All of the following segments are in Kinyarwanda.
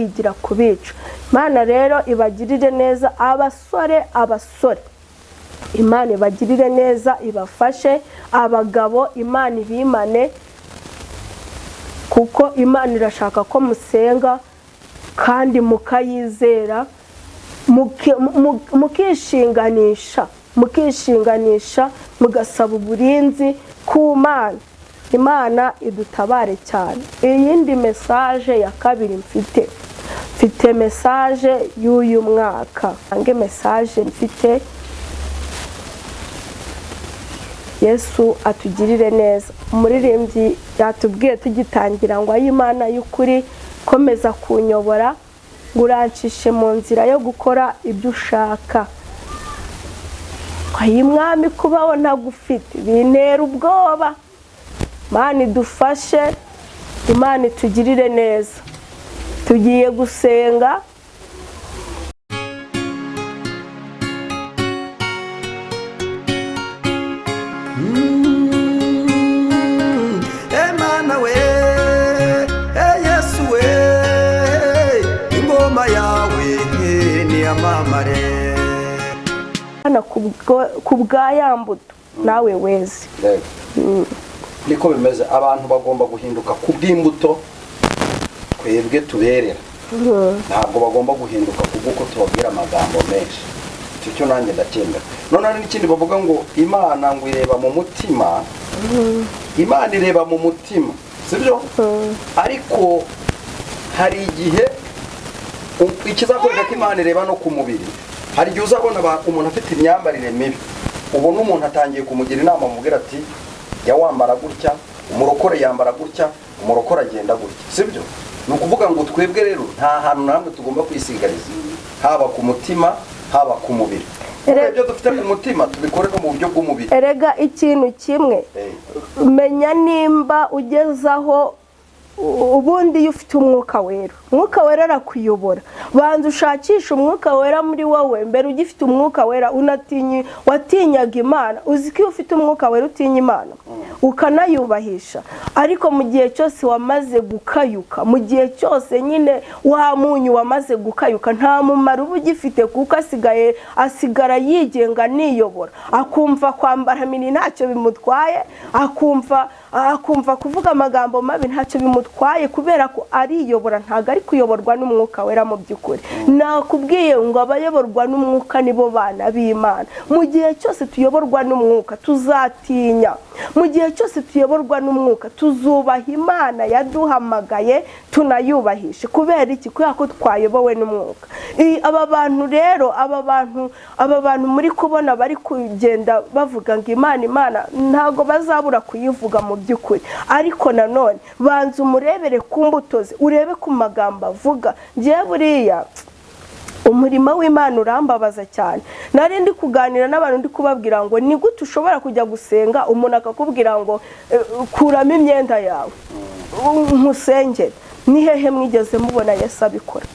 igira kubica. Imana rero ibagirire neza abasore, Imana ibagirire neza, ibafashe. Abagabo Imana ibimane, kuko Imana irashaka ko musenga kandi mukayizera, mukishinganisha mugasaba uburinzi ku Mana. Imana idutabare cyane. Iyindi message ya kabiri mfite message y'uyu mwaka. Ange message mfite: Yesu atugirire neza. Umuririmbyi yatubwiye tugitangira ngo Imana y'ukuri komeza kunyobora, ngurancishe mu nzira yo gukora ibyo ushaka. Ayi mwami kubaho ntagufite bintera ubwoba. Imana idufashe, Imana itugirire neza. Tugiye gusenga. Emana we, Yesu we, ingoma yawe ni amamare. Ana kubwa yambuto nawe wezi. Niko bimeze, abantu bagomba guhinduka kubw'imbuto twebwe tuberera. Ntabwo bagomba guhinduka kuko tubabwira amagambo menshi. Cyo nanjye ndakenda. None hari n'ikindi bavuga ngo Imana ngo ireba mu mutima. Imana ireba mu mutima, sibyo? Ariko hari igihe ikizakoreka ko Imana ireba no ku mubiri. Hari igihe uzabona umuntu afite imyambarire mibi, ubona umuntu atangiye kumugira inama, mubwira ati ya wambara gutya, umurokore yambara gutya, umurokore agenda gutya, sibyo? Ni ukuvuga ngo twebwe rero nta hantu namwe tugomba kwisigariza, haba ku mutima haba ku mubiri. Ibyo dufite ku mutima tubikore no mu buryo bw'umubiri. Erega ikintu kimwe, menya nimba ugezaho ubundi iyo ufite umwuka wera arakuyobora. Banza ushakisha umwuka wera muri wowe mbere ugifite umwuka wera watinyaga Imana. Uzi ko iyo ufite umwuka wera utinya Imana ukanayubahisha, ariko mu gihe cyose wamaze gukayuka, mu gihe cyose nyine wa munyu wamaze gukayuka, nta mumaro uba ugifite, kuko asigara yigenga niyobora, akumva kwambara mini ntacyo bimutwaye, akumva kuvuga amagambo mabi ntacyo bimutwaye, kubera ko ariyobora, ntago ari kuyoborwa n'umwuka wera mu by'ukuri. Nakubwiye ngo abayoborwa n'umwuka nibo bana b'Imana. Mu gihe cyose tuyoborwa n'umwuka tuzatinya, mu gihe cyose tuyoborwa n'umwuka tuzubaha Imana yaduhamagaye, tunayubahishe. Kubera iki? Kubera ko twayobowe n'umwuka. Aba bantu rero, aba bantu muri kubona bari kugenda bavuga ngo Imana ntago bazabura kuyivuga mu by'ukuri, ariko nanone banza umurebere ku mbuto ze, urebe ku magambo avuga. Ngiye buriya umurimo w'Imana urambabaza cyane. Nari ndi kuganira n'abantu ndi kubabwira ngo ni gute ushobora kujya gusenga, umuntu akakubwira ngo kuramo imyenda yawe nkusengere. Ni hehe mwigeze mubona Yesu abikora?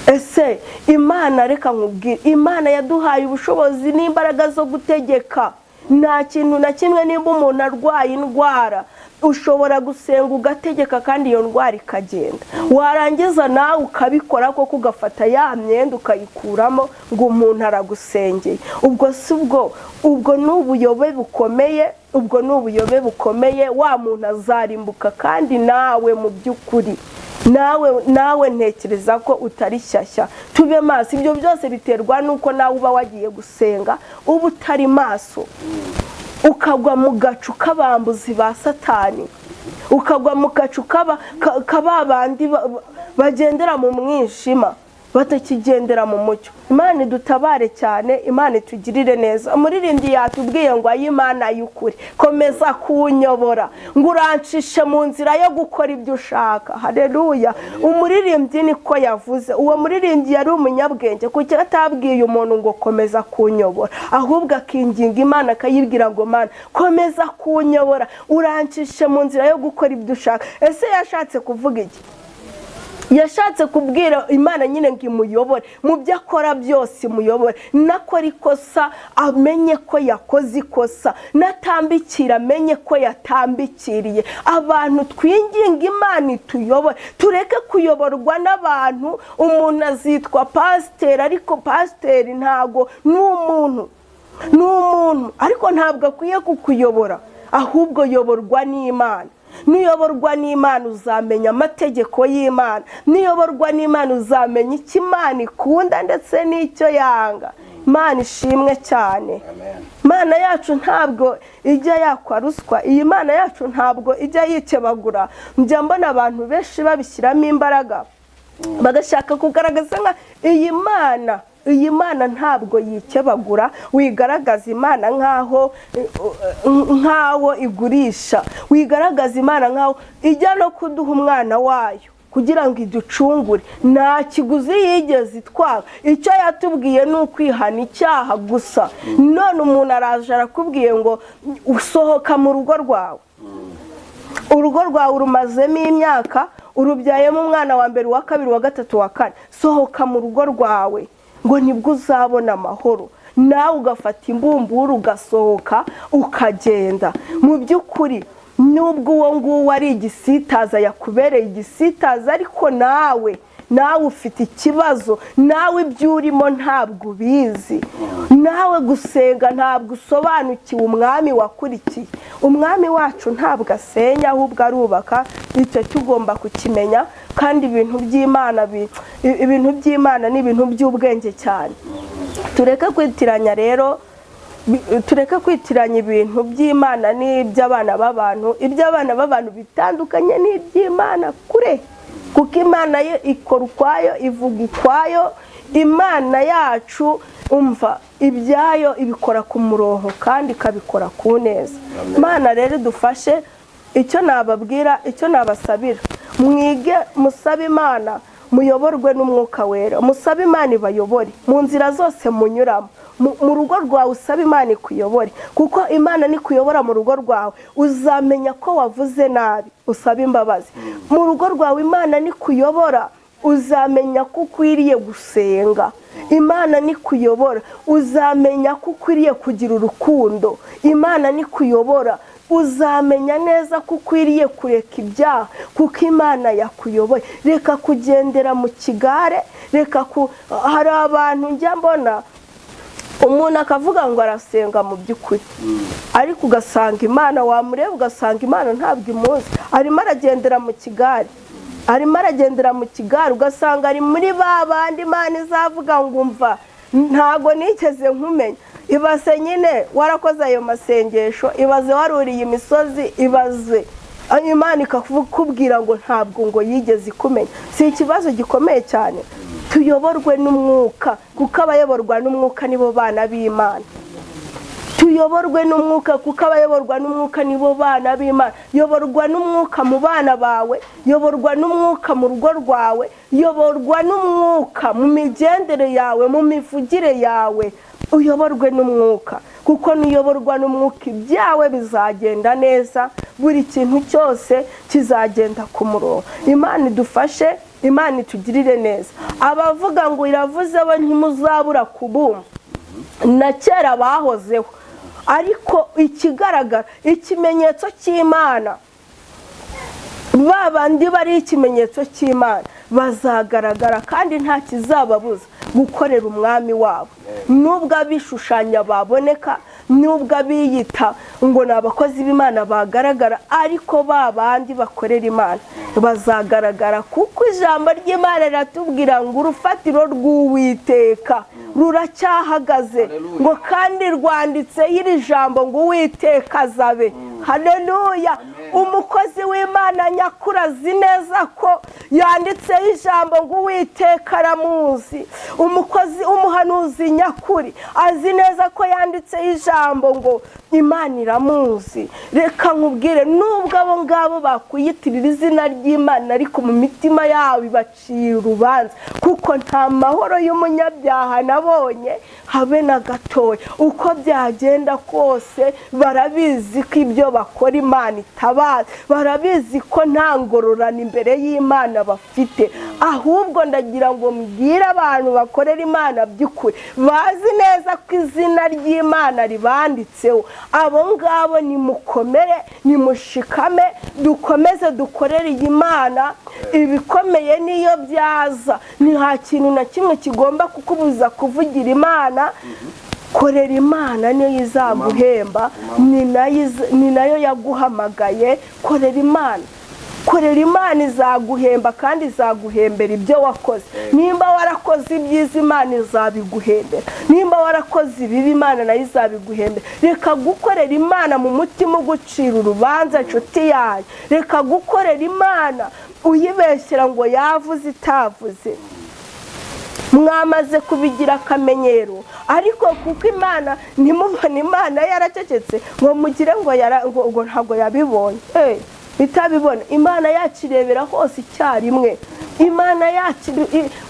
Ese Imana, reka nkubwire, Imana yaduhaye ubushobozi n'imbaraga zo gutegeka. Nta kintu na kimwe, nimba umuntu arwaye indwara ushobora gusenga ugategeka kandi iyo ndwara ikagenda. Warangiza nawe ukabikora koko, ugafata ya myenda ukayikuramo ngo umuntu aragusengeye. Ubwo n'ubuyobe bukomeye, wa muntu azarimbuka. kandi nawe mu by'ukuri nawe ntekereza ko utari shyashya. Tube maso. Ibyo byose biterwa nuko nawe uba wagiye gusenga uba utari maso, ukagwa mu gacu k'abambuzi ba Satani, ukagwa mu gacu k'ababandi bagendera mu mwijima, batakigendera mu mucyo. Imana idutabare cyane, Imana itugirire neza. Umuririmbyi yatubwiye ngo Imana y'ukuri komeza kunyobora, ngurancishe mu nzira yo gukora ibyo ushaka. Haleluya. Umuririmbyi niko yavuze. Uwo muririmbyi yari umunyabwenge, kuko atabwiye umuntu ngo komeza kunyobora, ahubwo akinginga Imana, akayibwira ngo Mana komeza kunyobora, urancishe mu nzira yo gukora ibyo ushaka. Ese yashatse kuvuga iki? yashatse kubwira Imana nyine ngo imuyobore mu byo akora byose, imuyobore. Nakora ikosa amenye ko yakoze ikosa, natambikira amenye ko yatambikiriye. Abantu twinginga Imana ituyobore, tureke kuyoborwa n'abantu. Umuntu azitwa pasiteri, ariko pasiteri ntago ni umuntu, ariko ntabwo akwiye kukuyobora, ahubwo yoborwa n'Imana. Niyoborwa n'Imana uzamenya amategeko y'Imana, niyoborwa n'Imana uzamenya icyo Imana ikunda ndetse n'icyo yanga. Imana ishimwe cyane. Imana yacu ntabwo ijya yakwa ruswa, iyi Mana yacu ntabwo ijya yikebagura. Njya mbona abantu benshi babishyiramo imbaraga bagashaka kugaragaza nka iyi Mana ntabwo yikebagura. Wigaragaza Imana nkaho igurisha, wigaragaza Imana nkaho ijya no kuduha umwana wayo kugira ngo iducungure. Nta kiguzi yigeze itwara, icyo yatubwiye ni ukwihana icyaha gusa. None umuntu araje arakubwiye ngo usohoka mu rugo rwawe, urugo rwawe urumazemo imyaka, urubyayemo umwana wa mbere, wa kabiri, wa gatatu, wa kane. Sohoka mu rugo rwawe ngo nibwo uzabona amahoro. Nawe ugafata imbumburu ugasohoka ukagenda. Mu by'ukuri nubwo uwo nguwo ari igisitaza, yakubereye igisitaza, ariko nawe ufite ikibazo. Nawe ibyo urimo ntabwo ubizi, nawe gusenga ntabwo usobanukiwe umwami wakurikiye. Umwami wacu ntabwo asenya, ahubwo arubaka. Icyo tugomba kukimenya. Kandi ibintu by'Imana ni ibintu by'ubwenge cyane. Tureke kwitiranya rero, tureke kwitiranya ibintu by'Imana n'iby'abana b'abantu. Iby'abana b'abantu bitandukanye n'iby'Imana kure, kuko Imana yo ikora ukwayo, ivuga ukwayo. Imana yacu umva ibyayo ibikora ku murongo kandi ikabikora ku neza. Imana rero dufashe. Icyo nababwira, icyo nabasabira, mwige musabe Imana, muyoborwe n'Umwuka Wera. Musabe Imana ibayobore mu nzira zose munyuramo. Mu rugo rwawe usabe Imana ikuyobore, kuko Imana nikuyobora mu rugo rwawe uzamenya ko wavuze nabi, usabe imbabazi. Mu rugo rwawe Imana nikuyobora uzamenya ko ukwiriye gusenga. Imana nikuyobora uzamenya ko ukwiriye kugira urukundo. Imana nikuyobora uzamenya neza ko ukwiriye kureka ibyaha, kuko Imana yakuyoboye. Reka kugendera mu kigare, hari abantu njya mbona umuntu akavuga ngo arasenga mu by'ukuri, ariko ugasanga Imana, wamureba ugasanga Imana ntabwo imuzi. Arimo aragendera mu kigare, ugasanga ari muri ba bandi Imana izavuga ngo umva ntago nigeze nkumenya. Ibaze nyine warakoze ayo masengesho, ibaze waruriye imisozi, ibaze Imana ikakubwira ngo ntabwo ngo yigeze ikumenya. Si ikibazo gikomeye cyane? Tuyoborwe n'Umwuka, kuko abayoborwa n'Umwuka nibo bana b'Imana. Tuyoborwe n'Umwuka, kuko abayoborwa n'Umwuka nibo bana b'Imana. Yoborwa n'Umwuka mu bana bawe, yoborwa n'Umwuka mu rugo rwawe, yoborwa n'Umwuka mu migendere yawe, mu mivugire yawe. Uyoborwe n'Umwuka, kuko niyoborwa n'Umwuka ibyawe bizagenda neza, buri kintu cyose kizagenda ku murongo. Imana idufashe, Imana itugirire neza. Abavuga ngo iravuze bo ntimuzabura kubumva, na kera bahozeho. Ariko ikigaragara, ikimenyetso cy'Imana, babandi bari ikimenyetso cy'Imana bazagaragara, kandi nta kizababuza gukorera umwami wabo. Nubwo abishushanya baboneka, nubwo abiyita ngo ni abakozi b'Imana bagaragara, ariko babandi bakorera Imana bazagaragara, kuko ijambo ry'Imana riratubwira ngo urufatiro rw'Uwiteka ruracyahagaze, ngo kandi rwanditseho iri jambo ngo Uwiteka azabe. Haleluya! Umukozi w'Imana nyakuri azi neza ko yanditseho ijambo ngo Uwiteka aramuzi. Umuhanuzi nyakuri azi neza ko yanditseho ijambo ngo Imana iramuzi. Reka nkubwire, nubwo abo ngabo bakuyitirira izina ry'Imana, ariko mu mitima yabo ibacira urubanza, kuko nta mahoro y'umunyabyaha nabonye habe na gatoya. Uko byagenda kose barabizi ko ibyo bakora Imana itabara. barabizi ko nta ngororano imbere y'Imana bafite, ahubwo ndagira ngo mbwire abantu bakorera Imana by'ukuri bazi neza ko izina ry'Imana ribanditseho. Abo ngabo nimukomere, nimushikame, dukomeze dukorere iyi Imana. Ibikomeye niyo byaza, nta kintu na kimwe kigomba kukubuza kuvugira Imana. Korera Imana niyo izaguhemba, ni nayo yaguhamagaye. Korera Imana, korera Imana izaguhemba kandi izaguhembera ibyo wakoze. Nimba warakoze ibyiza Imana izabiguhembera, nimba warakoze ibibi Imana nayo izabiguhembera. Reka gukorera Imana mu mutima ugucira urubanza nshuti yanyu. Reka gukorera Imana uyibeshyera ngo yavuze itavuze. Mwamaze kubigira akamenyero, ariko kuko Imana ntimubone Imana yaracecetse ngo mugire ngo ntabwo yabibonye. Bitabibona, Imana yacu irebera hose icyarimwe. Imana yacu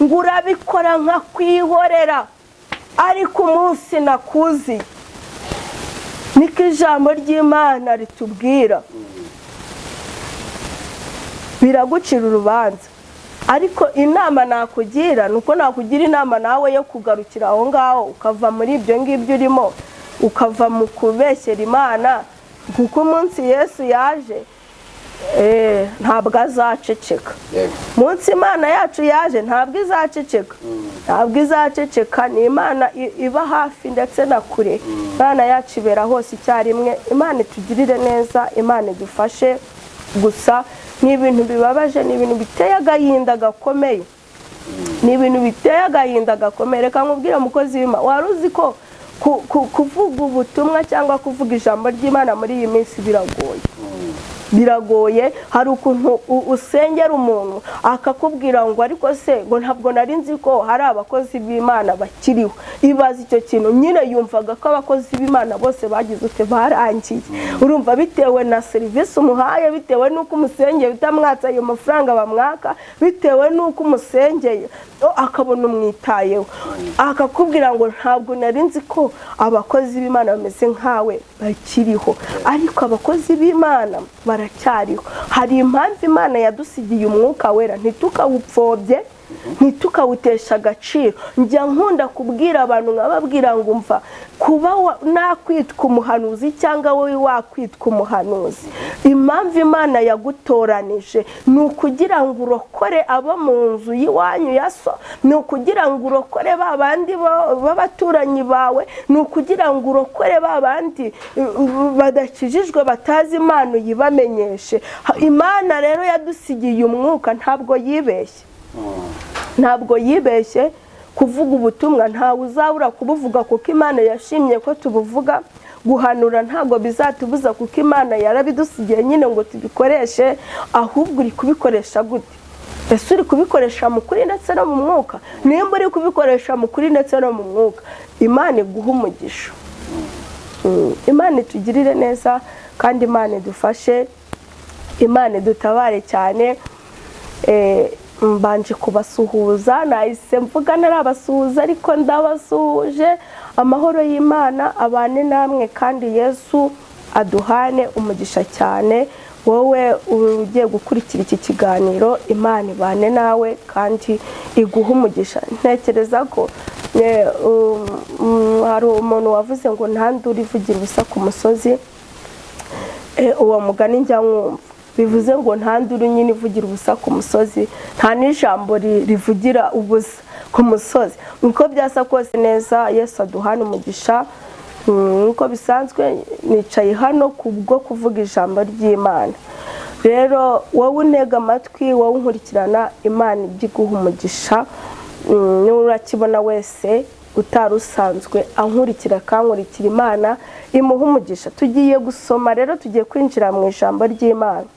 ngo urabikora nka kwihorera, ariko umunsi nakuziye niko ijambo ry'Imana ritubwira. Biragucira urubanza, ariko inama nakugira nuko nakugira inama nawe yo kugarukira aho ngaho, ukava muri ibyo ngibyo urimo, ukava mu kubeshyera Imana. Kuko umunsi Yesu yaje ntabwo azaceceka. Munsi Imana yacu yaje ntabwo izaceceka, ntabwo izaceceka. Ni Imana iba hafi ndetse na kure. Imana yacu ibera hose icyarimwe. Imana itugirire neza, Imana idufashe. Gusa ni ibintu bibabaje, ni ibintu biteye agahinda gakomeye, ni ibintu biteye agahinda gakomeye. Reka nkubwire mukozi w'Imana, wari uzi ko kuvuga ubutumwa cyangwa kuvuga ijambo ry'Imana muri iyi minsi biragoye? Biragoye. Hari ukuntu usengera umuntu akakubwira ngo ariko se ngo ntabwo nari nzi ko hari abakozi b'Imana bakiriho. Ibaza icyo kintu, nyine yumvaga ko abakozi b'Imana bose bagize ute barangiye. Urumva, bitewe na serivisi umuhaye, bitewe n'uko umusengeye utamwatsa ayo mafaranga bamwaka, bitewe n'uko umusengeye akabona umwitayeho, akakubwira ngo ntabwo nari nzi ko abakozi b'Imana bameze nkawe bakiriho. Ariko abakozi b'Imana baracyariho. Hari impamvu Imana yadusigiye umwuka wera, ntitukawupfobye, ntitukawutesha agaciro. Njya nkunda kubwira abantu nkababwira ngo umva, kuba nakwitwa umuhanuzi cyangwa wowe wakwitwa umuhanuzi, impamvu Imana yagutoranije ni ukugira ngo urokore abo mu nzu y'iwanyu ya so, ni ukugira ngo urokore ba bandi b'abaturanyi bawe, ni ukugira ngo urokore ba bandi badakijijwe batazi Imana uyibamenyeshe. Imana rero yadusigiye umwuka, ntabwo yibeshye, ntabwo yibeshye. Kuvuga ubutumwa ntawe uzabura kubuvuga kuko Imana yashimye ko tubuvuga. Guhanura ntabwo bizatubuza kuko Imana yarabidusigiye nyine ngo tubikoreshe. Ahubwo uri kubikoresha gute? Ese uri kubikoresha mu kuri ndetse no mu mwuka? Nimba uri kubikoresha mu kuri ndetse no mu mwuka, Imana iguha umugisha. Imana itugirire neza kandi Imana idufashe, Imana idutabare cyane. Mbanje kubasuhuza, nahise mvuga narabasuhuza ariko ndabasuhuje. Amahoro y'Imana abane namwe kandi Yesu aduhane umugisha cyane. Wowe ugiye gukurikira iki kiganiro, Imana ibane nawe kandi iguha umugisha. Ntekereza ko hari umuntu wavuze ngo ntandure ivugira ubusa ku musozi. Uwo mugani njya mwumva, bivuze ngo ntandure nyine ivugira ubusa ku musozi, nta n'ijambo rivugira ubusa ku musozi. Niko byasa kose neza, Yesu aduhana umugisha. Nkuko bisanzwe nicaye hano kubwo kuvuga ijambo ry'Imana. Rero wowe untega amatwi, wowe unkurikirana, Imana iguha umugisha. Nurakibona wese utarusanzwe ankurikira kankurikira, Imana imuha umugisha. Tugiye gusoma rero, tugiye kwinjira mu ijambo ry'Imana.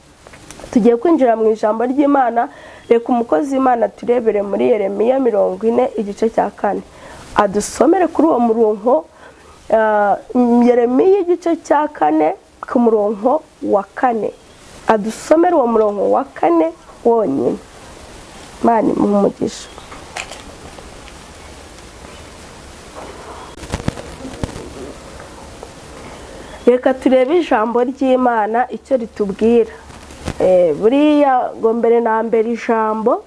Tugiye kwinjira mu ijambo ry'Imana. Reka umukozi w'Imana turebere muri Yeremiya 40 igice cya 4. Adusomere kuri uwo murongo. Yeremiya igice cya 4 ku murongo wa 4. Adusomere uwo murongo wa 4 wonyine. Imana imuha umugisha. reka turebe ijambo ry'Imana icyo ritubwira. Buriya ngo mbere na mbere ijambo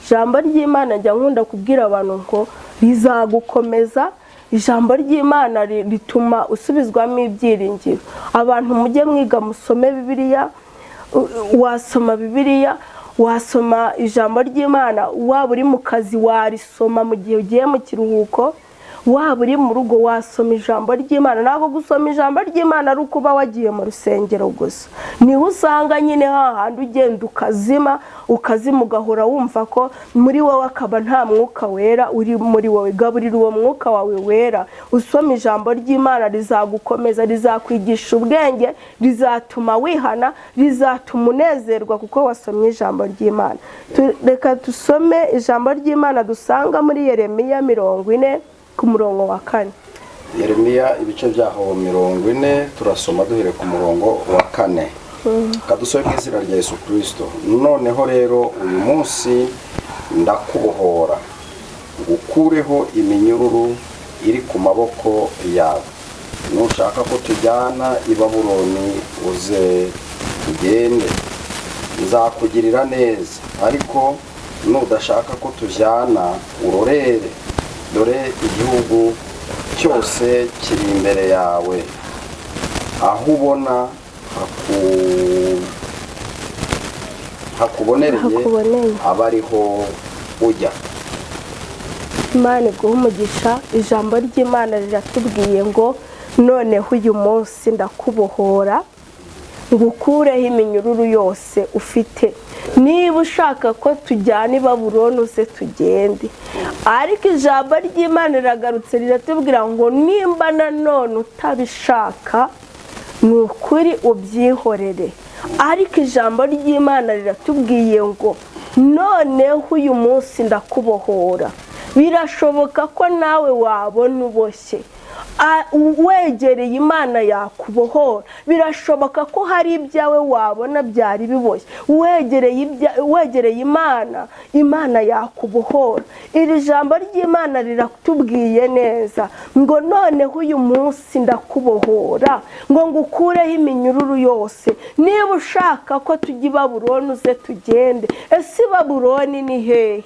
ijambo ry'Imana njya nkunda kubwira abantu ngo rizagukomeza. Ijambo ry'Imana rituma usubizwamo ibyiringiro. Abantu mujye mwiga musome Bibiliya, wasoma Bibiliya, wasoma ijambo ry'Imana, waba uri mu kazi warisoma mu gihe ugiye mu kiruhuko, waba uri mu rugo wasoma ijambo ry'Imana. Ntabwo gusoma ijambo ry'Imana ari ukuba wagiye mu rusengero gusa. Niho usanga nyine hahandi ugenda ukazima ugahora wumva ko muri wowe akaba nta mwuka wera uri muri wowe. Gaburira uwo mwuka wawe wera, usoma ijambo ry'Imana, rizagukomeza, rizakwigisha ubwenge, rizatuma wihana, rizatuma unezerwa kuko wasomye ijambo ry'Imana. Reka dusome ijambo ry'Imana dusanga muri Yeremiya 40 ku murongo wa 4. Yeremiya ibice byaho 40 turasoma duhere ku murongo wa 4. Kadusome mu izina rya Yesu Kristo. Noneho rero uyu munsi ndakubohora, ngukureho iminyururu iri ku maboko yawe. Nushaka ko tujyana i Babuloni uze tugende, nzakugirira neza. Ariko nudashaka ko tujyana urorere, dore igihugu cyose kiri imbere yawe, aho ubona hakubonereye abariho ujya. Imana iguhe umugisha. Ijambo ry'Imana riratubwiye ngo noneho uyu munsi ndakubohora, ngukureho iminyururu yose ufite. Niba ushaka ko tujyana i Babuloni uze tugende. Ariko ijambo ry'Imana riragarutse riratubwira ngo nimba nanone utabishaka ni ukuri ubyihorere. Ariko ijambo ry'Imana riratubwiye ngo noneho uyu munsi ndakubohora. Birashoboka ko nawe wabona uboshye, wegereye Imana yakubohora. Birashoboka ko hari ibyawe wabona byari biboshye, wegereye Imana yakubohora. Iri jambo ry'Imana riratubwiye neza ngo noneho uyu munsi ndakubohora, ngo ngukureho iminyururu yose. Niba ushaka ko tujya i Babuloni uze tugende. Ese Babuloni ni hehe?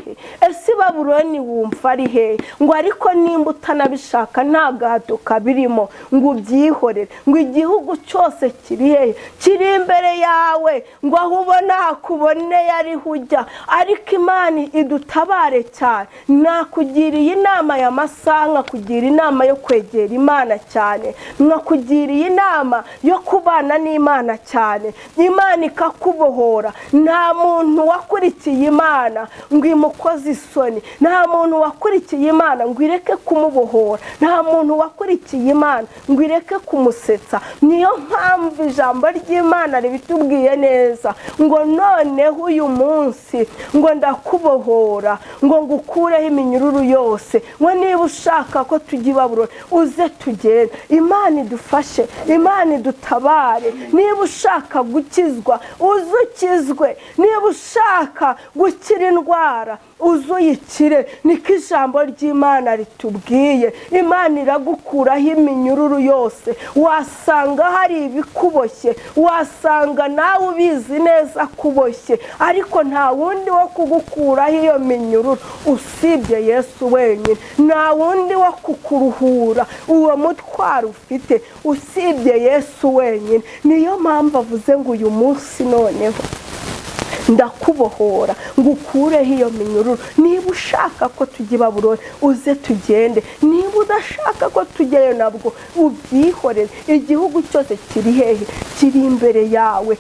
Ese Babuloni wumva ari hehe? Ngo ariko nimba utanabishaka nta gahato kabirimo, ngo ubyihorere. Ngo igihugu cyose kiri hehe? Kiri imbere yawe, ngo aho ubona hakuboneye ariho ujya. Ariko Imana idutabare cyane. Nakugiriye inama ya masaha, nkakugira inama yo kwegera Imana cyane, nkakugiriye inama yo kubana n'Imana cyane, Imana ikakubohora. Nta muntu wakurikiye Imana ngo imukoze isoni, nta muntu wakurikiye Imana ngo ireke kumubohora, nta muntu wakurikiye Imana ngo ireke kumusetsa. Niyo mpamvu ijambo ry'Imana ribitubwiye neza ngo noneho uyu munsi ngo ndakubohora, ngo ngukureho iminyururu yose. Ngo niba ushaka ko tujya i Babuloni uze tugende. Imana idufashe, Imana idutabare. Niba ushaka gukizwa uze ukizwe, niba ushaka gukira indwara uze uyikire. Niko ijambo ry'Imana ritubwiye. Imana iragukuraho iminyururu yose. Wasanga hari ibikuboshye, wasanga nawe ubizi neza kuboshye, ariko nta wundi wo kugukuraho iyo minyururu usibye Yesu wenyine. Nta wundi wo kukuruhura uwo mutwaro ufite usibye Yesu wenyine. Niyo mpamvu avuze ngo uyu munsi noneho ndakubohora, ngukureho iyo minyururu. Niba ushaka ko tujya i Babuloni uze tugende. Niba udashaka ko tujyayo nabwo ubyihorere. Igihugu cyose kiri hehe? Kiri imbere yawe.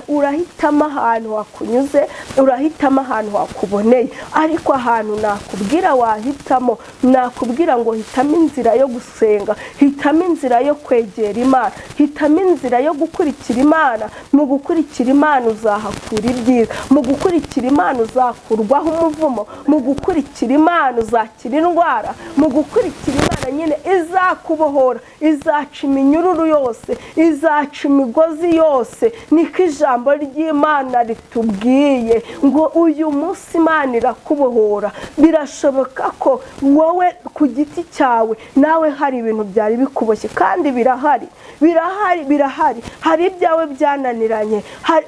Urahitamo ahantu hakunyuze, urahitamo ahantu hakuboneye. Ariko ahantu nakubwira wahitamo, nakubwira ngo hitamo inzira yo gusenga, hitamo inzira yo kwegera Imana, hitamo inzira yo gukurikira Imana. Mu gukurikira Imana uzahakura ibyiza, mu gukurikira Imana uzakurwaho umuvumo, mu gukurikira Imana uzakira indwara, mu gukurikira Imana nyine izakubohora, izaca iminyururu yose, izaca imigozi yose. Niko ijambo ry'Imana ritubwiye ngo uyu munsi Imana irakubohora. Birashoboka ko wowe ku giti cyawe nawe hari ibintu byari bikuboshye, kandi birahari. Hari ibyawe byananiranye,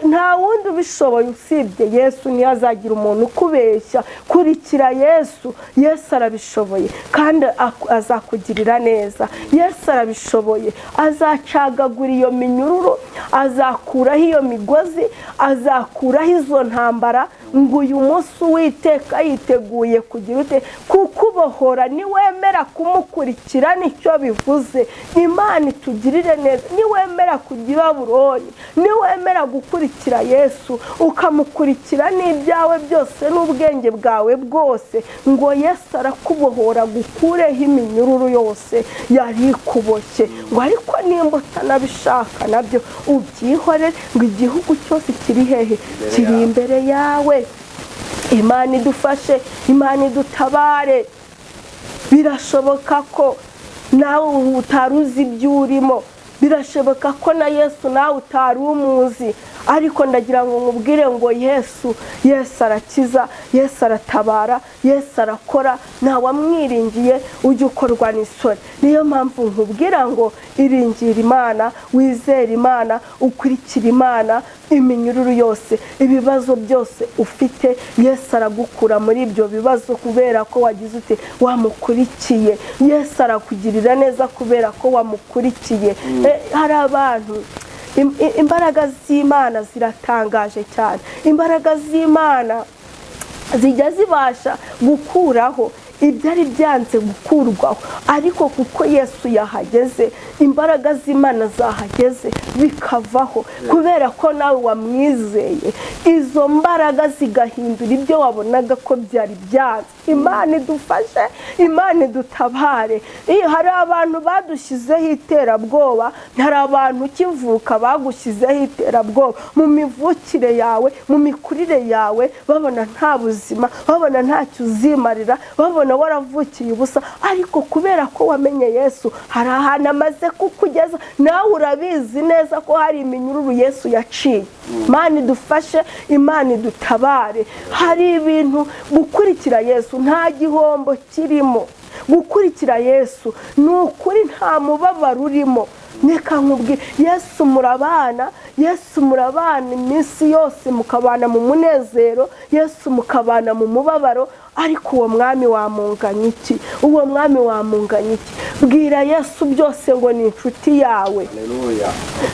nta wundi ubishoboye usibye Yesu. Ntiyazagira umuntu ukubeshya. Kurikira Yesu. Yesu arabishoboye kandi azakugirira neza. Yesu arabishoboye, azacagagura iyo minyururu, azakuraho iyo migozi, azakuraho izo ntambara. Ngo uyu munsi Uwiteka yiteguye kugira ute kukubohora. Niwemera kumukurikira nicyo bivuze. Imana itugirire neza. Niwemera kugira Babuloni, niwemera gukurikira Yesu, ukamukurikira n'ibyawe byose n'ubwenge bwawe bwose, ngo Yesu arakubohora, gukureho iminyururu yose yari ikuboshye. Ngo ariko nimba utanabishaka nabyo ubyihorere, ngo igihugu cyose kiri hehe? Kiri imbere yawe. Imana idufashe, Imana idutabare. Birashoboka ko nawe utaruzi ibyo urimo, birashoboka ko na Yesu nawe utari umuzi, ariko ndagira ngo nkubwire ngo Yesu arakiza, Yesu aratabara, Yesu arakora. Ntawamwiringiye ujye ukorwa n'isoni. Niyo mpamvu nkubwira ngo iringira Imana, wizere Imana, ukurikira Imana. Iminyururu yose, ibibazo byose ufite, Yesu aragukura muri ibyo bibazo kubera ko wagize ute wamukurikiye. Yesu arakugirira neza kubera ko wamukurikiye. Hari abantu, imbaraga z'Imana ziratangaje cyane. Imbaraga z'Imana zijya zibasha gukuraho ibyari byanze gukurwaho, ariko kuko Yesu yahageze, imbaraga z'Imana zahageze bikavaho, kubera ko nawe wamwizeye. Izo mbaraga zigahindura ibyo wabonaga ko byari byanze. Imana idufashe, Imana idutabare. Hari abantu badushyizeho iterabwoba, hari abantu ukivuka bagushyizeho iterabwoba mu mivukire yawe, mu mikurire yawe, babona nta buzima, babona ntacyo uzimarira, babona waravukiye ubusa. Ariko kubera ko wamenye Yesu, hari ahantu amaze kukugeza. Nawe urabizi neza ko hari iminyururu Yesu yaciye. Imana idufashe, Imana idutabare. Hari ibintu gukurikira Yesu nta gihombo kirimo. Gukurikira Yesu ni ukuri, nta mubabaro urimo. Reka nkubwire, Yesu murabana, Yesu murabana iminsi yose, mukabana mu munezero, Yesu mukabana mu mubabaro. Ariko uwo mwami wamunganya iki? Uwo mwami wamunganya iki? Bwira Yesu byose ngo ni inshuti yawe. Haleluya.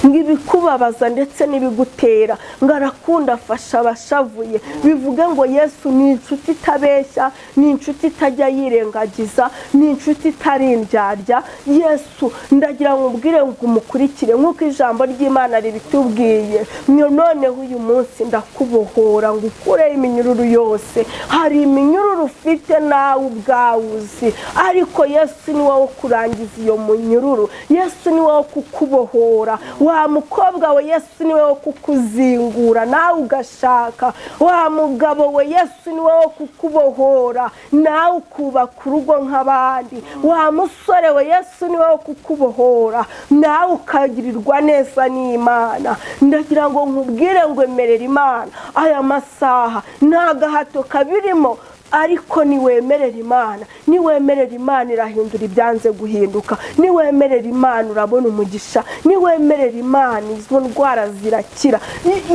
Ngibikubabaza ndetse n'ibigutera, ngo arakunda, afasha abashavuye. Bivuge ngo Yesu ni inshuti itabeshya, ni inshuti itajya yirengagiza, ni inshuti itari indyarya. Yesu ndagira ngo ubwire ngo umukurikire nk'uko ijambo ry'Imana ribitubwiye. Noneho uyu munsi ndakubohora, ngo ukureho iminyururu yose. Hari iminyururu ufite nawe ubwawuzi, ariko Yesu ni wowe kurangiza iyo munyururu. Yesu ni wowe kukubohora. Wa mukobwa we, Yesu ni wowe kukuzingura nawe ugashaka. Wa mugabo we, Yesu ni wowe kukubohora nawe ukubaka urugo nk'abandi. Wa musore we, Yesu ni wowe kukubohora nawe ukagirirwa neza n'Imana. Ndagira ngo nkubwire ngo emerera Imana. Aya masaha nta gahato kabirimo, ariko niwemerera Imana. Niwemerera Imana irahindura ibyanze guhinduka. Niwemerera Imana urabona umugisha. Niwemerera Imana izo ndwara zirakira.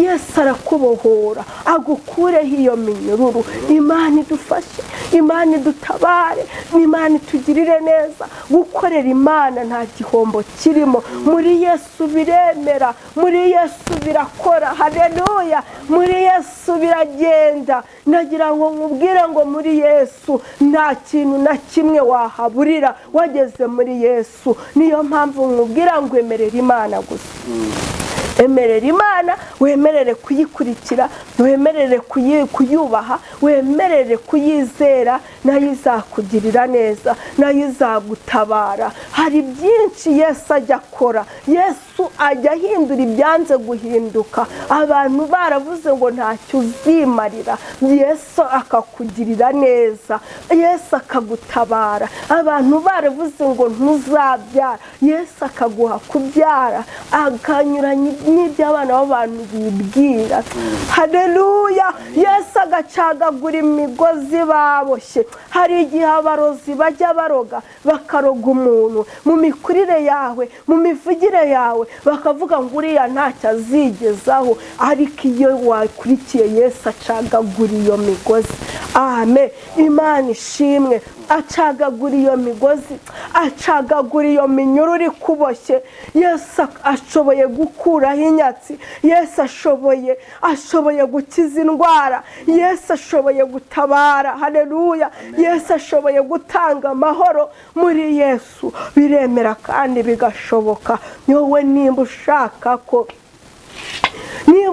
Yesu arakubohora, agukureho iyo minyururu. Imana idufashe, Imana idutabare, Imana itugirire neza. Gukorera Imana nta gihombo kirimo. Muri Yesu biremera, muri Yesu birakora. Haleluya. Muri Yesu biragenda. Ndagira ngo nkubwire ngo muri Yesu nta kintu na kimwe wahaburira wageze muri Yesu. Niyo mpamvu nkubwira ngo emerera Imana gusa. Emerera Imana, wemerere kuyikurikira, wemerere kuyubaha, wemerere kuyizera, nayo izakugirira neza, nayo izagutabara. Hari byinshi Yesu ajya akora. Yesu Yesu ajya ahindura ibyanze guhinduka. Abantu baravuze ngo ntacyo uzimarira, Yesu akakugirira neza, Yesu akagutabara. Abantu baravuze ngo ntuzabyara, Yesu akaguha kubyara, akanyuranya n'ibyo abana b'abantu bibwira. Haleluya! Yesu agacagagura imigozi baboshye. Hari igihe abarozi bajya baroga, bakaroga umuntu mu mikurire yawe, mu mivugire yawe, bakavuga ngo uriya ntacyo azigezaho, ariko iyo wakurikiye Yesu acagagura iyo migozi. Amen. Imana ishimwe. Acagagura iyo migozi, acagagura iyo minyururu ikuboshye. Yesu ashoboye gukuraho inyatsi, Yesu ashoboye gukiza indwara, Yesu ashoboye gutabara. Haleluya! Yesu ashoboye gutanga amahoro. Muri Yesu biremera kandi bigashoboka. Wowe nimba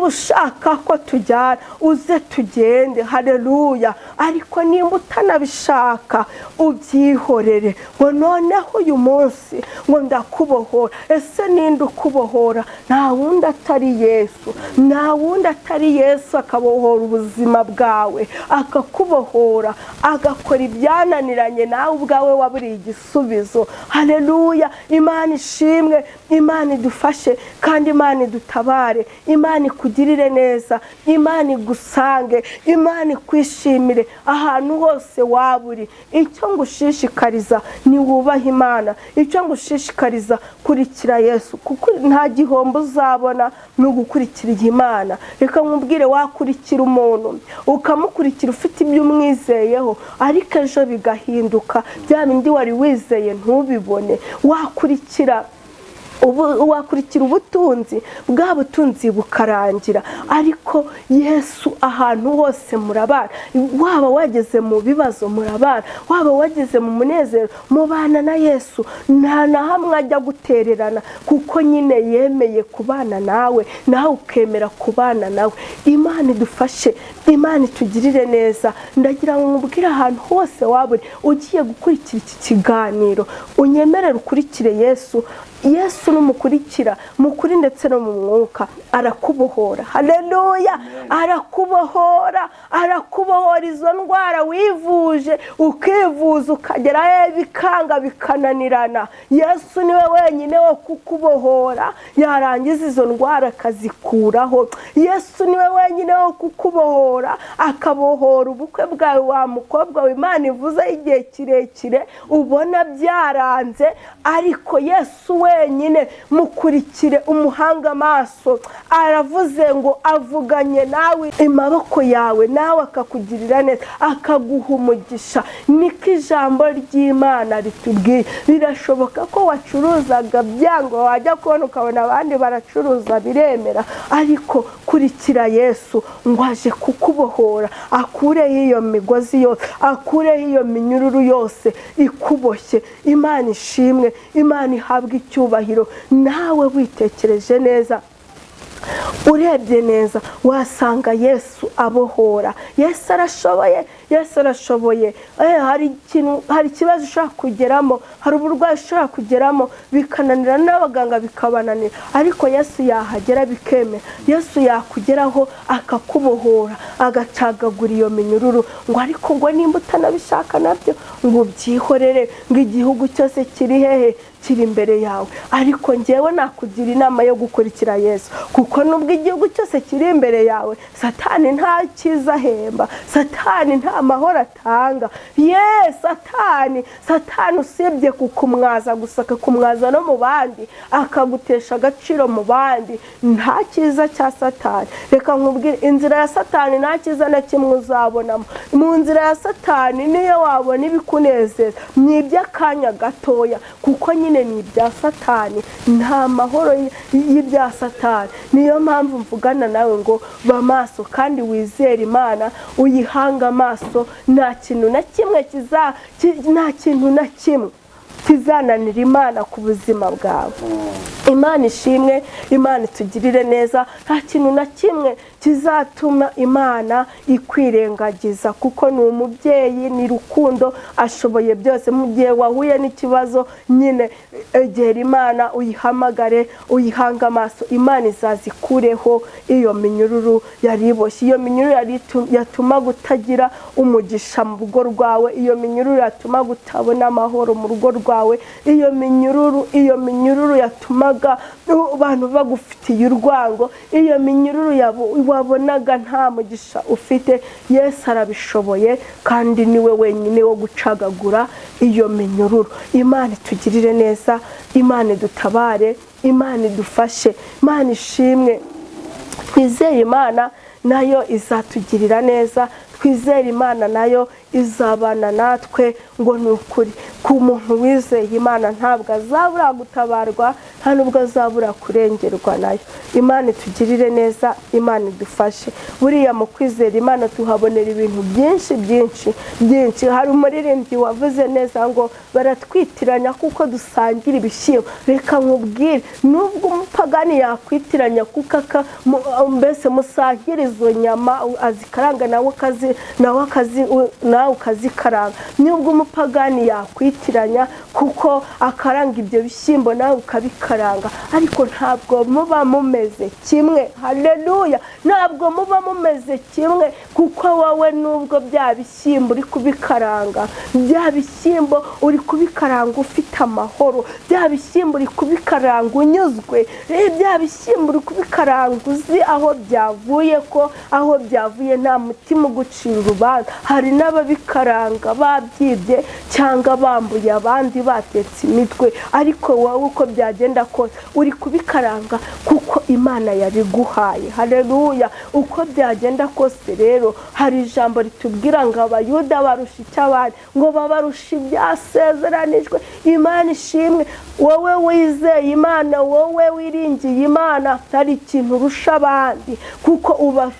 ushaka ko tujyana, uze tugende. Haleluya! Ariko nimba utanabishaka, ubyihorere ngo noneho uyu munsi ngo ndakubohora. Ese ninde ukubohora? Nta wundi atari Yesu. Nta wundi atari Yesu akabohora ubuzima bwawe, akakubohora, agakora ibyananiranye nawe ubwawe waburiye igisubizo. Haleluya! Imana ishimwe. Imana idufashe kandi Imana idutabare. Imana ikugirire neza, Imana igusange, Imana ikwishimire ahantu hose waba uri. Icyo ngushishikariza ni wubaha Imana. Icyo ngushishikariza, kurikira Yesu, kuko nta gihombo uzabona no gukurikira Imana. Reka nkubwire, wakurikira umuntu ukamukurikira ufite ibyo umwizeyeho, ariko ejo bigahinduka, bya bindi wari wizeye ntubibone. Wakurikira ubutunzi, bwa butunzi bukarangira, ariko Yesu ahantu hose murabana. Waba wageze mu bibazo murabana, waba wageze mu munezero mubana na Yesu. Nta na hamwe ajya gutererana, kuko nyine yemeye kubana nawe, nawe ukemera kubana nawe. Imana idufashe, Imana itugirire neza. Ndagira ngo nkubwire ahantu hose waba uri ugiye gukurikira iki kiganiro, unyemerere ukurikire Yesu. Yesu numukurikira mukuri ndetse no mu mwuka, arakubohora. Haleluya! Arakubohora, arakubohora izo ndwara wivuje, ukivuza ukagera bikanga bikananirana. Yesu niwe wenyine wo kukubohora, yarangiza izo ndwara akazikuraho. Yesu niwe wenyine wo kukubohora, akabohora ubukwe bwawe wa mukobwa we Imana ivuze igihe kirekire ubona byaranze, ariko Yesu wenyine mukurikire, umuhanga amaso. Aravuze ngo avuganye nawe amaboko yawe, nawe akakugirira neza, akaguha umugisha. Niko ijambo ry'Imana ritubwiye. Birashoboka ko wacuruzaga byango, wajya kubona ukabona abandi baracuruza biremera, ariko kurikira Yesu ngo aje kukubohora, akureho iyo migozi yose, akureho iyo minyururu yose ikuboshye. Imana ishimwe, Imana ihabwe icyubahiro. Nawe witekereje neza, urebye neza, wasanga Yesu abohora. Yesu arashoboye, Yesu arashoboye. Hari ikibazo ushaka kugeramo, hari uburwayi ushaka kugeramo bikananira, n'abaganga bikabananira, ariko Yesu yahagera bikemera. Yesu yakugeraho akakubohora, agacagagura iyo minyururu. Ngo ariko ngo nimba utanabishaka nabyo, ngo byihorere, ngo igihugu cyose kiri hehe? Kiri imbere yawe. Ariko njyewe nakugira inama yo gukurikira Yesu, kuko nubwo igihugu cyose kiri imbere yawe, Satani nta cyiza ahemba, Satani nta mahoro atanga. Satani usibye kukumwaza gusa, akakumwaza no mu bandi, akagutesha agaciro mu bandi, nta cyiza cya Satani. Reka nkubwire, inzira ya Satani nta cyiza na kimwe uzabonamo. Mu nzira ya Satani niyo wabona ibikunezeza, ni iby'akanya gatoya, kuko nyine ni ibya Satani, nta mahoro y'ibya Satani. Niyo mpamvu mvugana nawe ngo ba maso kandi wizere Imana, uyihanga amaso. Nta kintu na kimwe kizananira Imana ku buzima bwawe. Imana ishimwe, Imana itugirire neza, nta kintu na kimwe kizatuma Imana ikwirengagiza, kuko ni umubyeyi, ni rukundo, ashoboye byose. Mu gihe wahuye n'ikibazo nyine egera Imana, uyihamagare, uyihanga amaso, Imana izazikureho iyo minyururu yariboshye, iyo minyururu yatuma gutagira umugisha mu rugo rwawe, iyo minyururu yatuma gutabona amahoro mu rugo rwawe, iyo minyururu yatumaga abantu bagufitiye urwango, iyo minyururu wabonaga nta mugisha ufite. Yesu arabishoboye kandi niwe wenyine wo gucagagura iyo minyururu. Imana itugirire neza, Imana idutabare, Imana idufashe, Imana ishimwe. Twizeye Imana nayo izatugirira neza, twizere Imana nayo izabana natwe, ngo ni ukuri ku muntu wizeye Imana ntabwo azabura gutabarwa, nta nubwo azabura kurengerwa nayo. Imana itugirire neza, Imana idufashe. Buriya mu kwizera Imana tuhabonera ibintu byinshi. Hari umuririmbyi wavuze neza ngo baratwitiranya kuko dusangira ibishyimbo. Reka nkubwire, nubwo umupagani yakwitiranya kuko mbese musangira izo nyama azikaranga nawe ukazikaranga, nubwo umupagani yakwitiranya kuko akaranga ibyo bishyimbo nawe ukabikaranga, ariko ntabwo muba mumeze kimwe. Haleluya, ntabwo muba mumeze kimwe, kuko wowe nubwo bya bishyimbo uri kubikaranga, bya bishyimbo uri kubikaranga ufite amahoro, bya bishyimbo uri kubikaranga unyuzwe, bya bishyimbo uri kubikaranga uzi aho byavuye, ko aho byavuye nta mutima ugucira urubanza. Hari n'ababikaranga babyibye cyangwa bambuye abandi batetse imitwe, ariko wowe uko byagenda kose uri kubikaranga kuko Imana yabiguhaye. Haleluya, uko byagenda kose rero hari ijambo ritubwira ngo abayuda barusha icy'abandi, ngo babarusha ibyasezeranijwe. Imana ishimwe, wowe wizeye Imana, wowe wiringiye Imana, hari ikintu urusha abandi, kuko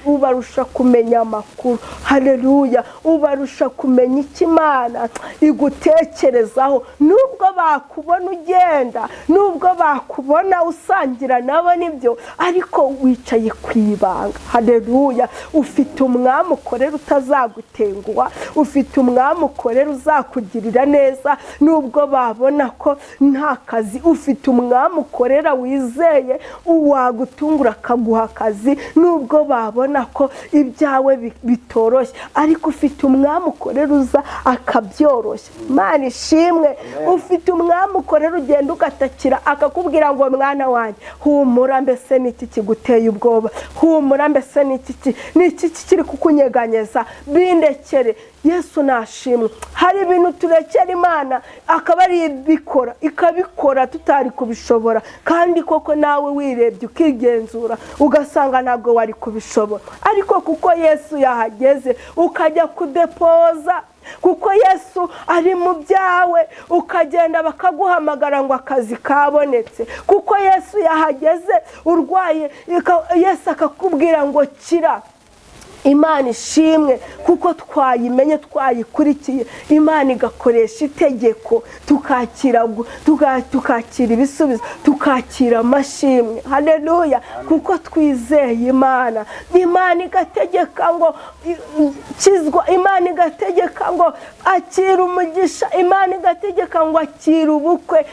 ubarusha kumenya amakuru. Haleluya, ubarusha kumenya icyo Imana igutekerezaho. Nubwo bakubona ugenda, nubwo bakubona usangira nabo nibyo, ariko wicaye ku ibanga. Haleluya, ufite umwami ukorera utazagutenguha, ufite umwami ukorera uzakugirira neza nubwo babona ko nta kazi, ufite umwami ukorera wizeye uwagutungura akaguha akazi nubwo babona ko ibyawe bitoroshye, ariko ufite umwami ukorera uza akabyoroshya. Imana ishimwe, ufite umwami ukorera ugenda ugatakira akakubwira ngo mwana wanjye humura, mbese niki kiguteye ubwoba, humura, mbese niki kiri kukunyeganyeza, bindekere. Yesu nashimwe. Hari ibintu turekera Imana akaba ari ibikora, ikabikora tutari kubishobora, kandi koko nawe wirebye ukigenzura ugasanga ntabwo wari kubishobora, ariko kuko Yesu yahageze ukajya kudepoza, kuko Yesu ari mu byawe, ukagenda bakaguhamagara ngo akazi kabonetse, kuko Yesu yahageze urwaye, Yesu akakubwira ngo kira. Imana ishimwe, kuko twayimenye, twayikurikiye. Imana igakoresha itegeko, tukakira ibisubizo, tukakira amashimwe. Haleluya, kuko twizeye Imana. Imana igategeka ngo kizwa, Imana igategeka ngo akira umugisha, Imana igategeka ngo akira ubukwe.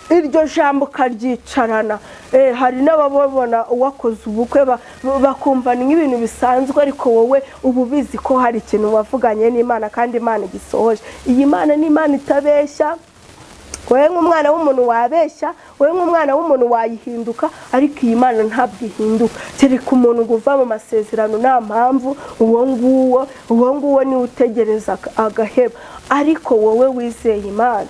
Iryo jambo karyicarana. Hari n'ababona uwakoze ubukwe bakumva ni nk'ibintu bisanzwe, ariko wowe ububizi ko hari ikintu wavuganye n'Imana kandi Imana igisohoje. Iyi Mana ni Imana itabeshya. Wowe nk'umwana w'umuntu wabeshya, wowe nk'umwana w'umuntu wayihinduka, ariko iyi Mana ntabwo ihinduka. Kereka umuntu uva mu masezerano nta mpamvu, uwo nguwo ni utegereza agaheba. Ariko wowe wizeye Imana,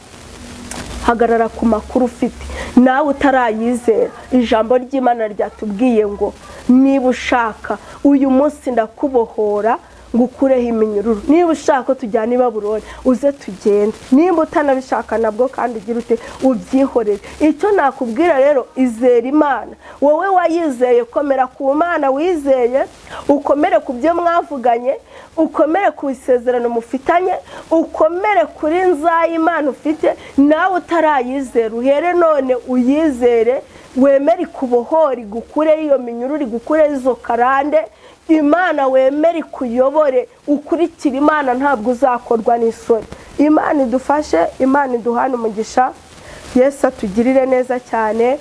hagarara ku makuru ufite. Nawe utarayizera, ijambo ry'Imana ryatubwiye ngo niba ushaka uyu munsi ndakubohora ngukureho iminyururu. Niba ushaka ko tujyana i Babuloni uze tugende, niba utanabishaka nabwo kandi ugira ute ubyihorere. Icyo nakubwira rero, izera Imana. Wowe wayizeye, komera ku Mana wizeye, ukomere ku byo mwavuganye, ukomere ku isezerano mufitanye, ukomere kuri nzayimana ufite. Nawe utarayizera uhere none uyizere, wemere kubohora igukure iyo minyururu, igukure izo karande. Imana wemere kuyobore, ukurikira Imana, ntabwo uzakorwa n'isoni. Imana idufashe, Imana iduhane umugisha. Yesu atugirire neza cyane,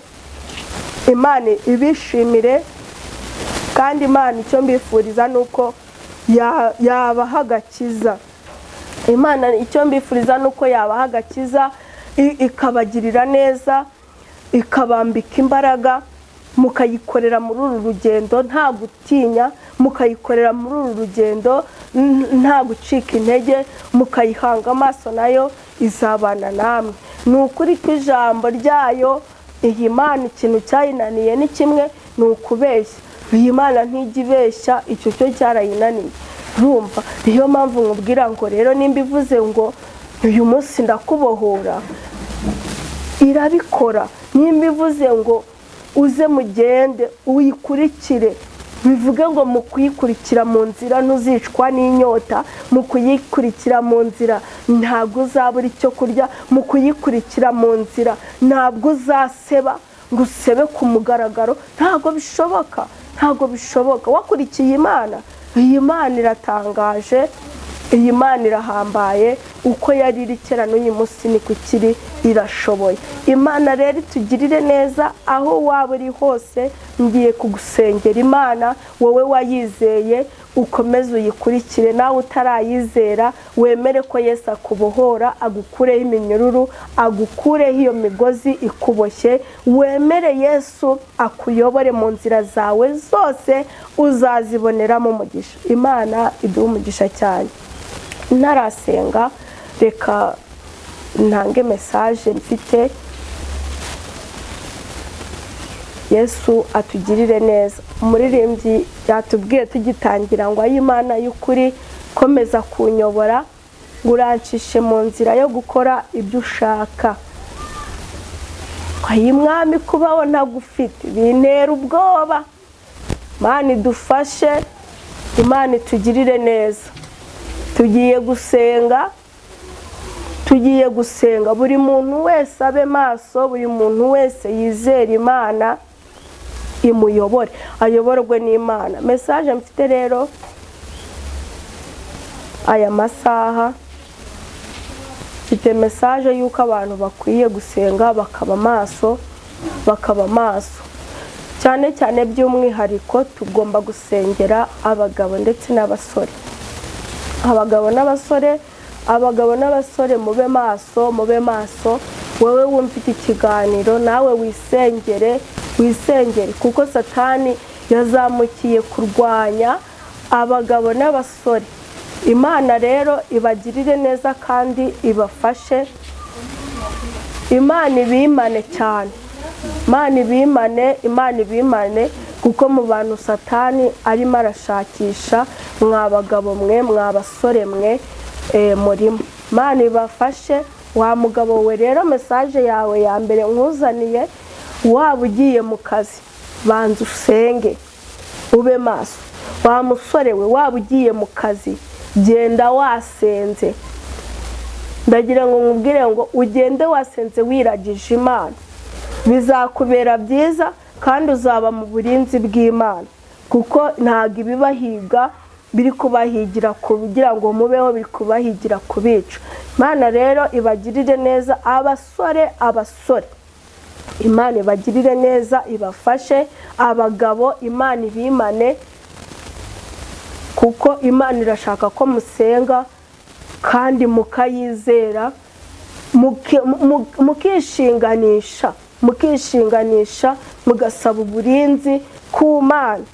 Imana ibishimire. Kandi Imana icyo mbifuriza nuko yabaha agakiza. Imana icyo mbifuriza nuko yabaha agakiza, ikabagirira neza, ikabambika imbaraga, mukayikorera muri uru rugendo nta gutinya, mukayikorera muri uru rugendo nta gucika intege, mukayihanga amaso, nayo izabana namwe. Ni ukuri ko ijambo ryayo, iyi Mana ikintu cyayinaniye ni kimwe, ni ukubeshya. Iyi Mana ntijya ibeshya, icyo cyo cyarayinaniye. Urumva, niyo mpamvu nkubwira ngo rero nimba ivuze ngo uyu munsi ndakubohora, irabikora. Nimba ivuze ngo uze mugende uyikurikire, bivuge ngo mu kuyikurikira mu nzira ntuzicwa n'inyota, mu kuyikurikira mu nzira ntabwo uzabura icyo kurya, mu kuyikurikira mu nzira ntabwo uzaseba ngo usebe ku mugaragaro. Ntabwo bishoboka, ntabwo bishoboka. Wakurikiye Imana, iyi Mana iratangaje, iyi Mana irahambaye. Uko yari iri kera n'uyu munsi niko ikiri, irashoboye. Imana rero itugirire neza aho waba uri hose. Ngiye kugusengera Imana, wowe wayizeye ukomeze uyikurikire. Nawe utarayizera wemere ko Yesu akubohora, agukureho iminyururu, agukureho iyo migozi ikuboshye. Wemere Yesu akuyobore mu nzira zawe zose, uzaziboneramo umugisha. Imana iduhe umugisha cyane. Ntarasenga, reka ntange mesaje mfite. Yesu atugirire neza. Umuririmbyi yatubwiye tugitangira ngo ay'Imana y'ukuri komeza kunyobora, ngurancishe mu nzira yo gukora ibyo ushaka. Mwami kubaho ntagufite bintera ubwoba. Imana idufashe, Imana itugirire neza. Tugiye gusenga, buri muntu wese abe maso, buri muntu wese yizera Imana imuyobore, ayoborwe n'Imana. Message mfite rero aya masaha, mfite message yuko abantu bakwiye gusenga bakaba maso, cyane cyane by'umwihariko tugomba gusengera abagabo ndetse n'abasore. Abagabo n'abasore mube maso. Wowe wumfite ikiganiro nawe wisengere, kuko Satani yazamukiye kurwanya abagabo n'abasore. Imana rero ibagirire neza kandi ibafashe. Imana ibimane cyane, Imana ibimane, kuko mu bantu Satani arimo arashakisha mwabagabo mwe, mwabasore mwe murimo. Imana ibafashe. Wa mugabo we rero, message yawe ya mbere nkuzaniye, waba ugiye mu kazi banza usenge ube maso. Wa musore we, waba ugiye mu kazi genda wasenze. Ndagira ngo nkubwire ngo ugende wasenze wiragije Imana, bizakubera byiza kandi uzaba mu burinzi bw'Imana, kuko ntago ibibahiga biri kubahigira kugira ngo mubeho, biri kubahigira kubica. Imana rero ibagirire neza. Abasore Imana ibagirire neza, ibafashe. Abagabo Imana ibimane, kuko Imana irashaka ko musenga kandi mukayizera, mukishinganisha, mugasaba uburinzi ku Mana.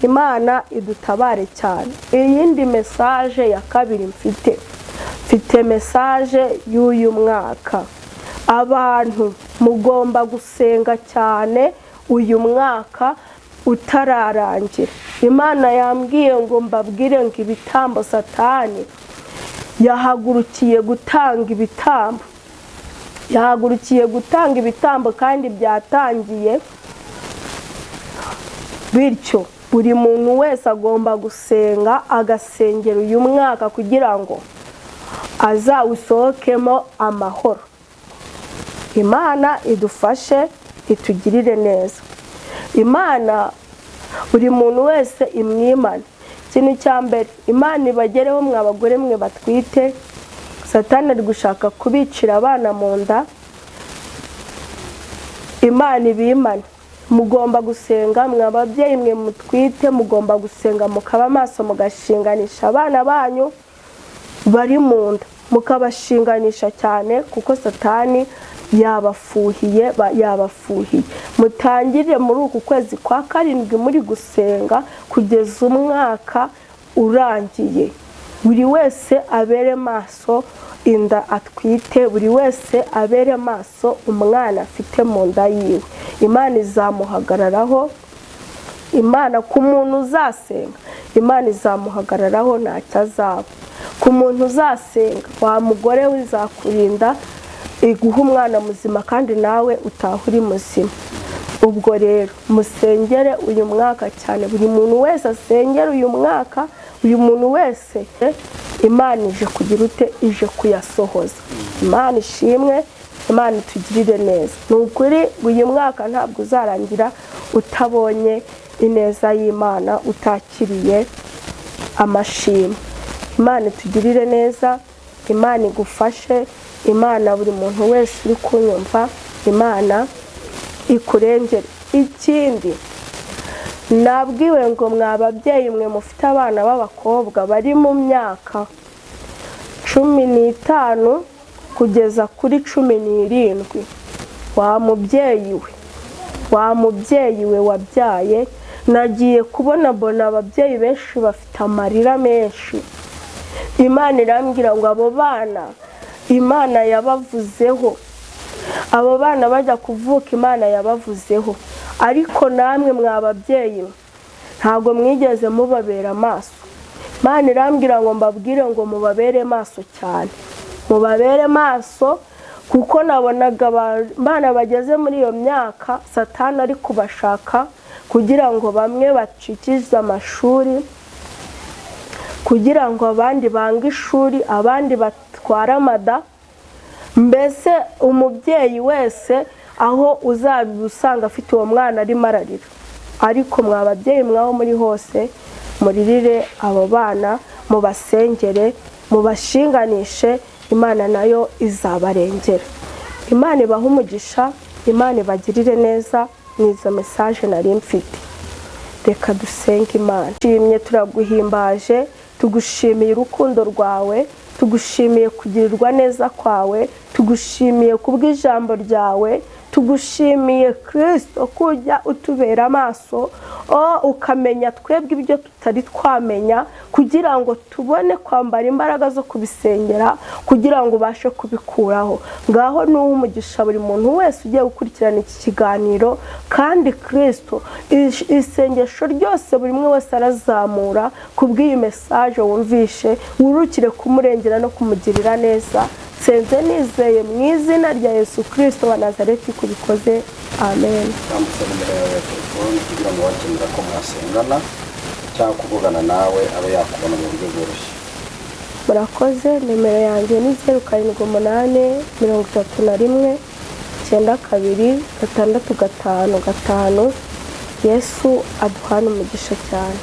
Imana idutabare cyane. Iyindi message ya kabiri mfite message y'uyu mwaka. Abantu mugomba gusenga cyane uyu mwaka utararangira. Imana yambwiye ngo mbabwire ngo ibitambo Satani yahagurukiye gutanga ibitambo. Yahagurukiye gutanga ibitambo kandi byatangiye. Bityo buri muntu wese agomba gusenga, agasengera uyu mwaka kugira ngo azawusohokemo amahoro. Imana idufashe, itugirire neza. Imana buri muntu wese imwimane. Ikintu cya mbere, Imana ibagereho mwa bagore mwe batwite. Satani ari gushaka kubicira abana mu nda. Imana ibimane. Mugomba gusenga, mwa babyeyi mwe mutwite mugomba gusenga, mukaba maso mugashinganisha abana banyu bari mu nda, mukabashinganisha cyane kuko Satani yabafuhiye. Mutangire muri uku kwezi kwa karindwi muri gusenga kugeza umwaka urangiye. Buri wese abere maso inda atwite, buri wese abere maso umwana afite mu nda yiwe. Imana izamuhagararaho. Imana ku muntu uzasenga, Imana izamuhagararaho ntacyo azaba. Ku muntu uzasenga, wa mugore we izakurinda, iguha umwana muzima kandi nawe utaha uri muzima. Ubwo rero musengere uyu mwaka cyane, buri muntu wese asengere uyu mwaka. Uyu muntu wese Imana ije kugira ute, ije kuyasohoza. Imana ishimwe, Imana itugirire neza. Ni ukuri uyu mwaka ntabwo uzarangira utabonye ineza y'Imana, utakiriye amashimwe. Imana itugirire neza, Imana igufashe, Imana buri muntu wese uri kunyumva, Imana ikurengere. Ikindi nabwiwe ngo mwa babyeyi mwe mufite abana b'abakobwa bari mu myaka 15 kugeza kuri 17, wa mubyeyi we wabyaye, nagiye kubona ababyeyi benshi bafite amarira menshi. Imana irambwira ngo abo bana Imana yabavuzeho, abo bana bajya kuvuka Imana yabavuzeho, ariko namwe mwa babyeyi ntago mwigeze mubabera maso. Imana irambwira ngo mbabwire ngo mubabere maso cyane, mubabere maso, kuko nabonaga abana bageze muri iyo myaka Satani ari kubashaka kugira ngo bamwe bacikize amashuri, kugira ngo abandi bange ishuri, abandi batwara amada. Mbese umubyeyi wese aho uzabusanga afite uwo mwana arimo ararira. Ariko mwa babyeyi mwaho muri hose muririre abo bana, mubasengere, mubashinganishe, Imana nayo izabarengera. Imana ibaha umugisha, Imana ibagirire neza. Nizo message nari mfite. Reka dusenge Imana. Tugushimye, turaguhimbaje, tugushimiye urukundo rwawe, tugushimiye kugirirwa neza kwawe, tugushimiye kubw'ijambo ryawe, tugushimiye Kristo kujya utubera amaso, ukamenya twebwe ibyo tutari twamenya, kugira ngo tubone kwambara imbaraga zo kubisengera, kugira ngo ubashe kubikuraho. Ngaho nuha umugisha buri muntu wese ugiye gukurikirana iki kiganiro, kandi Kristo isengesho ryose buri umwe wese arazamura kubw'iyi message wumvishe, wurukire kumurengera no kumugirira neza. Senze nizeye mu izina rya Yesu Kristo wa Nazareti kubikoze. Amen. Kugira ngo wakenera ko mwasengana cyangwa kuvugana nawe abe yakubona mu buryo bworoshye. Murakoze. Nimero yanjye ni 0788 31 92 655. Yesu aduhana umugisha cyane.